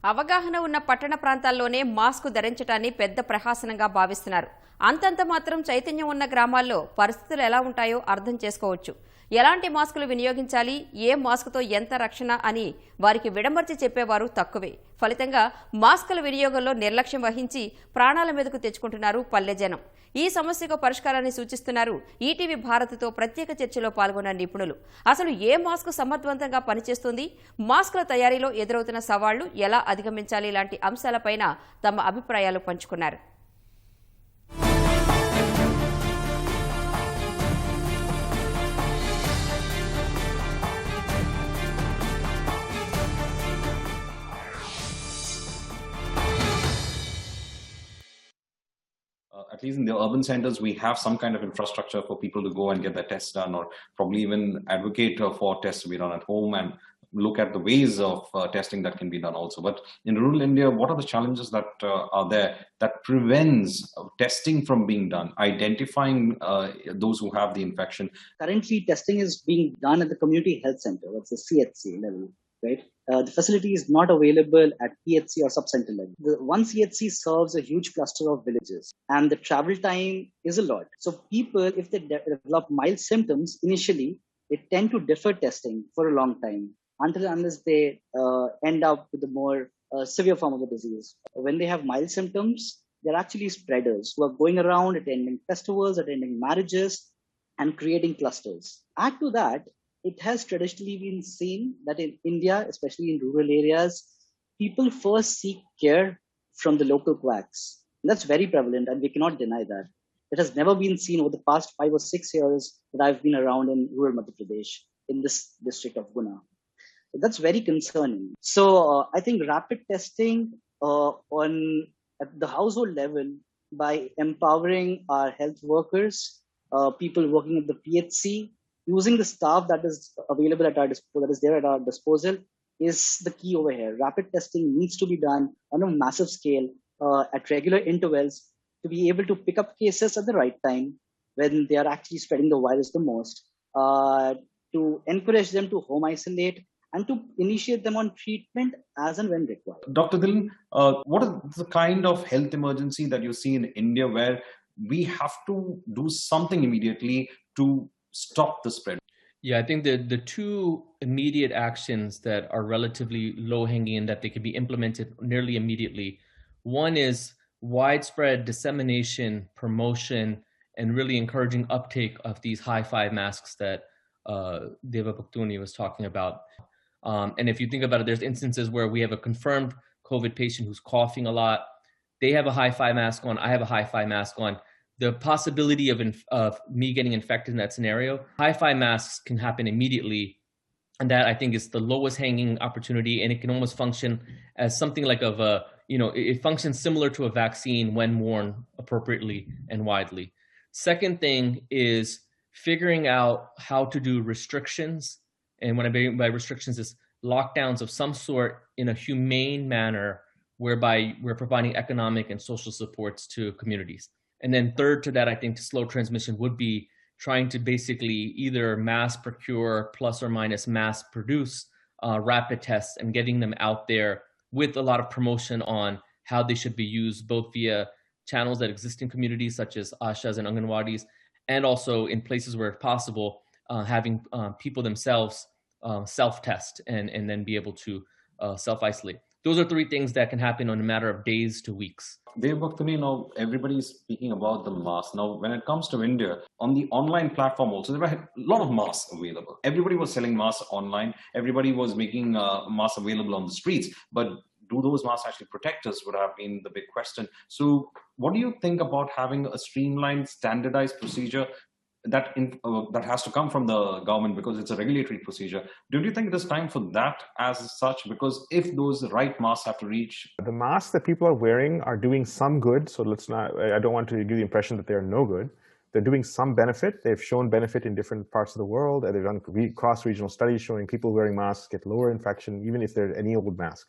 అవగాహన ఉన్న పట్టణ ప్రాంతాల్లోనే మాస్క్ ధరించడాన్ని పెద్ద ప్రహాసనంగా భావిస్తున్నారు. అంతంత మాత్రం చైతన్యం ఉన్న గ్రామాల్లో పరిస్థితులు ఎలా ఉంటాయో అర్థం చేసుకోవచ్చు. ఎలాంటి మాస్కులు వినియోగించాలి, ఏ మాస్క్తో ఎంత రక్షణ అని వారికి విడమర్చి చెప్పేవారు తక్కువే. ఫలితంగా మాస్కుల వినియోగంలో నిర్లక్ష్యం వహించి ప్రాణాల మీదకు తెచ్చుకుంటున్నారు పల్లె జనం. ఈ సమస్యకు పరిష్కారాన్ని సూచిస్తున్నారు ఈటీవీ భారత్తో ప్రత్యేక చర్చలో పాల్గొన్న నిపుణులు. అసలు ఏ మాస్క్ సమర్థవంతంగా పనిచేస్తుంది, మాస్కుల తయారీలో ఎదురవుతున్న సవాళ్లు ఎలా అధిగమించాలి లాంటి అంశాలపైన తమ అభిప్రాయాలు పంచుకున్నారు. At least in the urban centers, we have some kind of infrastructure for people to go and get their tests done, or probably even advocate for tests to be done at home and look at the ways of testing that can be done also. But in rural India, what are the challenges that are there that prevents testing from being done, identifying those who have the infection? Currently, testing is being done at the community health center, that's the CHC level, right? The facility is not available at PHC or sub-center level. The one CHC serves a huge cluster of villages, and the travel time is a lot. So people, if they develop mild symptoms initially, they tend to defer testing for a long time unless they end up with a more severe form of the disease. When they have mild symptoms, they're actually spreaders who are going around attending festivals, attending marriages, and creating clusters. Add to that, it has traditionally been seen that in India, especially in rural areas, people first seek care from the local quacks. And that's very prevalent, and we cannot deny that. It has never been seen over the past 5 or 6 years that I've been around in rural Madhya Pradesh, in this district of Guna. So that's very concerning. So I think rapid testing at the household level, by empowering our health workers, people working at the PHC, using the staff that is available at our disposal, that is there at our disposal, is the key over here. Rapid testing needs to be done on a massive scale at regular intervals to be able to pick up cases at the right time when they are actually spreading the virus the most, to encourage them to home isolate and to initiate them on treatment as and when required. Dr. Dhilan, what is the kind of health emergency that you see in India where we have to do something immediately to stop the spread? Yeah, I think the two immediate actions that are relatively low-hanging and that they can be implemented nearly immediately. One is widespread dissemination, promotion, and really encouraging uptake of these high-five masks that Deva Bhaktuni was talking about. And if you think about it, there's instances where we have a confirmed COVID patient who's coughing a lot. They have a high-five mask on. I have a high-five mask on. The possibility of me getting infected in that scenario, high-five masks can happen immediately. And that, I think, is the lowest hanging opportunity. And it can almost function as something like it functions similar to a vaccine when worn appropriately and widely. Second thing is figuring out how to do restrictions. And what I mean by restrictions is lockdowns of some sort in a humane manner, whereby we're providing economic and social supports to communities. And then third to that, I think, to slow transmission would be trying to basically either mass procure plus or minus mass produce rapid tests and getting them out there with a lot of promotion on how they should be used, both via channels that exist in communities such as ashas and anganwadis, and also in places where possible, having people themselves self-test and then be able to self-isolate. Those are three things that can happen in a matter of days to weeks. Now everybody is speaking about the mask. Now, when it comes to India, on the online platform also, there were a lot of masks available. Everybody was selling masks online. Everybody was making masks available on the streets. But do those masks actually protect us would have been the big question. So what do you think about having a streamlined, standardized procedure that has to come from the government, because it's a regulatory procedure? Do you think it is time for that as such? Because if those right masks have to reach... The masks that people are wearing are doing some good. So I don't want to give the impression that they're no good. They're doing some benefit. They've shown benefit in different parts of the world. They've done cross-regional studies showing people wearing masks get lower infection, even if they're any old mask.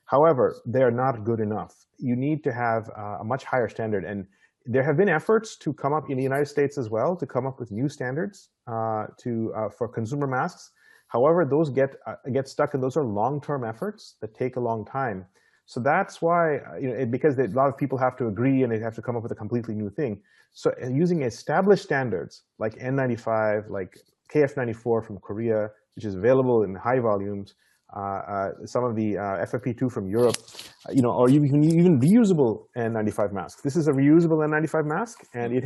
However, they are not good enough. You need to have a much higher standard. And there have been efforts to come up in the United States as well to come up with new standards for consumer masks. However, those get stuck, and those are long-term efforts that take a long time. So that's why, because a lot of people have to agree and they have to come up with a completely new thing. So using established standards like N95, like KF94 from Korea, which is available in high volumes, some of the FFP2 from Europe, or even reusable N95 masks. This is a reusable N95 mask, and you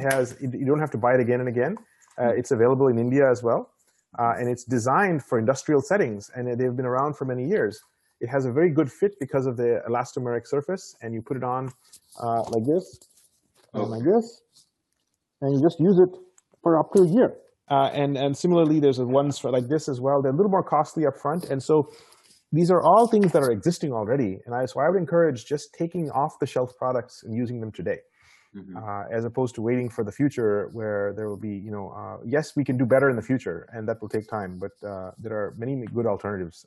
don't have to buy it again and again. It's available in India as well, and it's designed for industrial settings, and they've been around for many years. It has a very good fit because of the elastomeric surface, and you put it on like this, like this, and you just use it for up to a year. And similarly, there's ones for like this as well. They're a little more costly up front, and so these are all things that are existing already. And so I would encourage just taking off-the-shelf products and using them today, as opposed to waiting for the future where there will be, yes, we can do better in the future, and that will take time. But there are many good alternatives.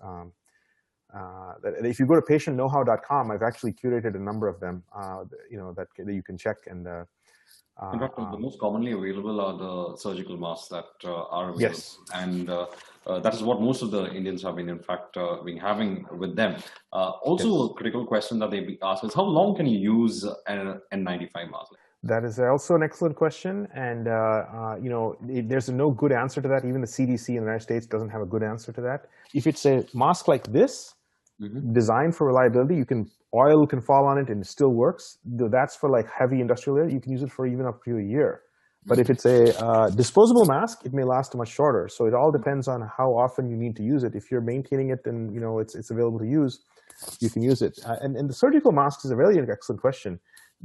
If you go to patientknowhow.com, I've actually curated a number of them, that you can check. And in fact, the most commonly available are the surgical masks that are available. Yes. And that is what most of the Indians have been, in fact, been having with them. Also, Yes. a critical question that they ask is, how long can you use an N95 mask? That is also an excellent question, and there's no good answer to that. Even the CDC in the United States doesn't have a good answer to that. If it's a mask like this, designed for reliability, oil can fall on it and it still works. That's for like heavy industrial area. You can use it for even up to a year. But if it's a disposable mask, it may last much shorter. So it all depends on how often you need to use it. If you're maintaining it and it's available to use, you can use it. And the surgical masks is a very excellent question.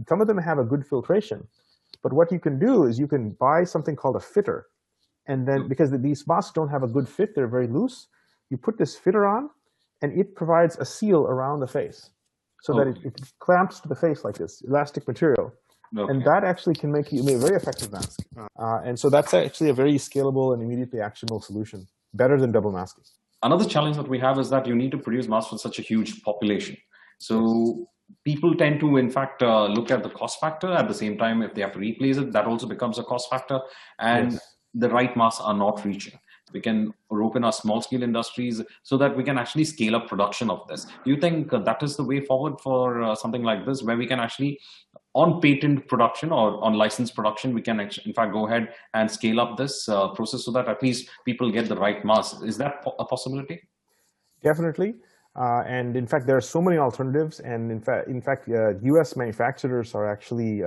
Some of them have a good filtration, but what you can do is you can buy something called a fitter, and then because these masks don't have a good fit, they're very loose. You put this fitter on, and it provides a seal around the face, so that it clamps to the face like this, elastic material. Okay. And that actually can make you a very effective mask. And so that's actually a very scalable and immediately actionable solution, better than double masking. Another challenge that we have is that you need to produce masks for such a huge population. So people tend to, in fact, look at the cost factor. At the same time, if they have to replace it, that also becomes a cost factor. And the right masks are not reaching. We can rope in our small-scale industries so that we can actually scale up production of this. Do you think that is the way forward for something like this, where we can actually, on patent production or on licensed production, we can in fact go ahead and scale up this process so that at least people get the right mask? Is that a possibility? Definitely. And in fact, there are so many alternatives. And in fact, U.S. manufacturers are actually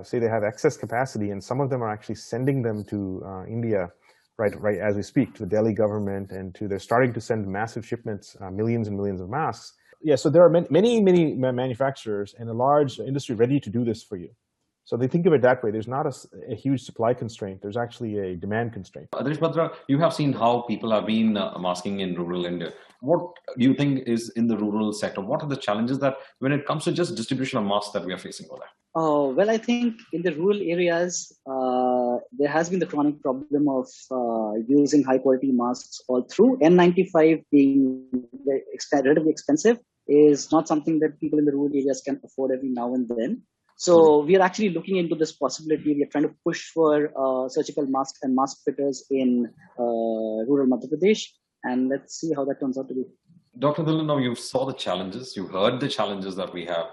say they have excess capacity, and some of them are actually sending them to India. Right as we speak, to the Delhi government, and they're starting to send massive shipments, millions and millions of masks. Yeah, so there are many manufacturers and a large industry ready to do this for you. So they think of it that way. There's not a huge supply constraint. There's actually a demand constraint. Adrish Bhadra, you have seen how people have been masking in rural India. What do you think is in the rural sector? What are the challenges that when it comes to just distribution of masks that we are facing over there? Well, I think in the rural areas, there has been the chronic problem of using high quality masks all through. N95 being relatively expensive is not something that people in the rural areas can afford every now and then. So we are actually looking into this possibility. We are trying to push for surgical masks and mask fitters in rural Madhya Pradesh, and let's see how that turns out to be. Dr. Dhillon, now you saw the challenges, you heard the challenges that we have,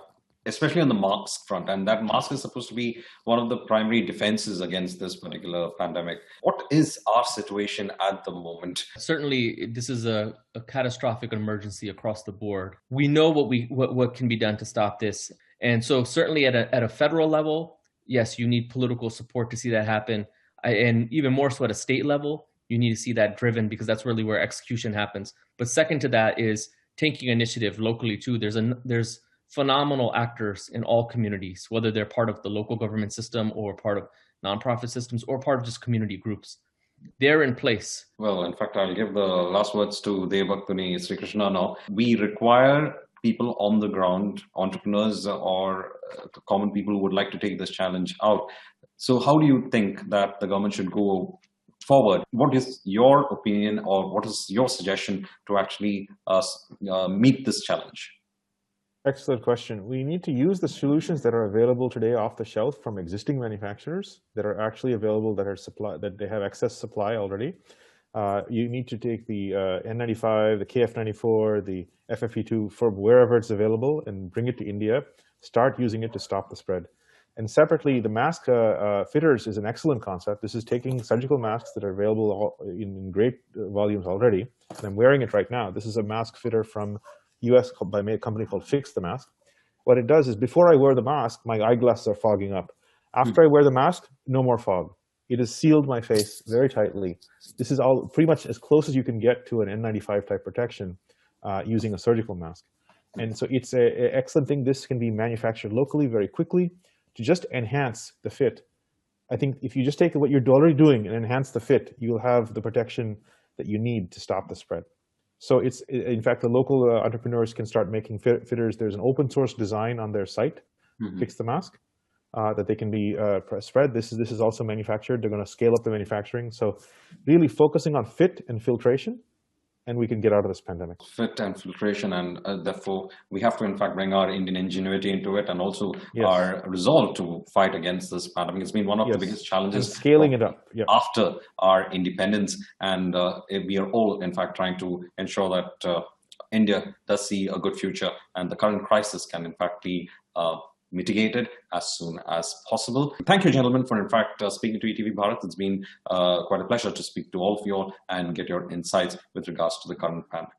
especially on the mask front, and that mask is supposed to be one of the primary defenses against this particular pandemic. What is our situation at the moment? Certainly, this is a catastrophic emergency across the board. We know what can be done to stop this. And so certainly at a federal level, yes, you need political support to see that happen. And even more so at a state level, you need to see that driven, because that's really where execution happens. But second to that is taking initiative locally too. There's phenomenal actors in all communities, whether they're part of the local government system or part of nonprofit systems or part of just community groups. They're in place. Well, in fact, I'll give the last words to Devbhaktuni Sri Krishna now. We require people on the ground, entrepreneurs or common people who would like to take this challenge out. So how do you think that the government should go forward? What is your opinion, or what is your suggestion to actually meet this challenge? Excellent question. We need to use the solutions that are available today off the shelf from existing manufacturers that are actually available, that they have excess supply already. You need to take the N95, the KF94, the FFP2 from wherever it's available and bring it to India. Start using it to stop the spread. And separately, the mask fitters is an excellent concept. This is taking surgical masks that are available in great volumes already. And I'm wearing it right now. This is a mask fitter from US by a company called Fix the Mask. What it does is before I wear the mask, my eyeglasses are fogging up. After I wear the mask, no more fog. It has sealed my face very tightly. This is all pretty much as close as you can get to an N95 type protection using a surgical mask. And so it's an excellent thing. This can be manufactured locally very quickly to just enhance the fit. I think if you just take what you're already doing and enhance the fit, you'll have the protection that you need to stop the spread. So it's, in fact, the local entrepreneurs can start making fitters. There's an open source design on their site, Fix the Mask, that they can be spread. This is also manufactured. They're going to scale up the manufacturing. So really focusing on fit and filtration, and we can get out of this pandemic. Fit and filtration, and therefore we have to in fact bring our Indian ingenuity into it, and also our resolve to fight against this pandemic. It's been one of the biggest challenges, and scaling it up after our independence, and we are all in fact trying to ensure that India does see a good future, and the current crisis can in fact be mitigated as soon as possible. Thank you, gentlemen, for in fact speaking to ETV Bharat. It's been quite a pleasure to speak to all of you all and get your insights with regards to the current pandemic.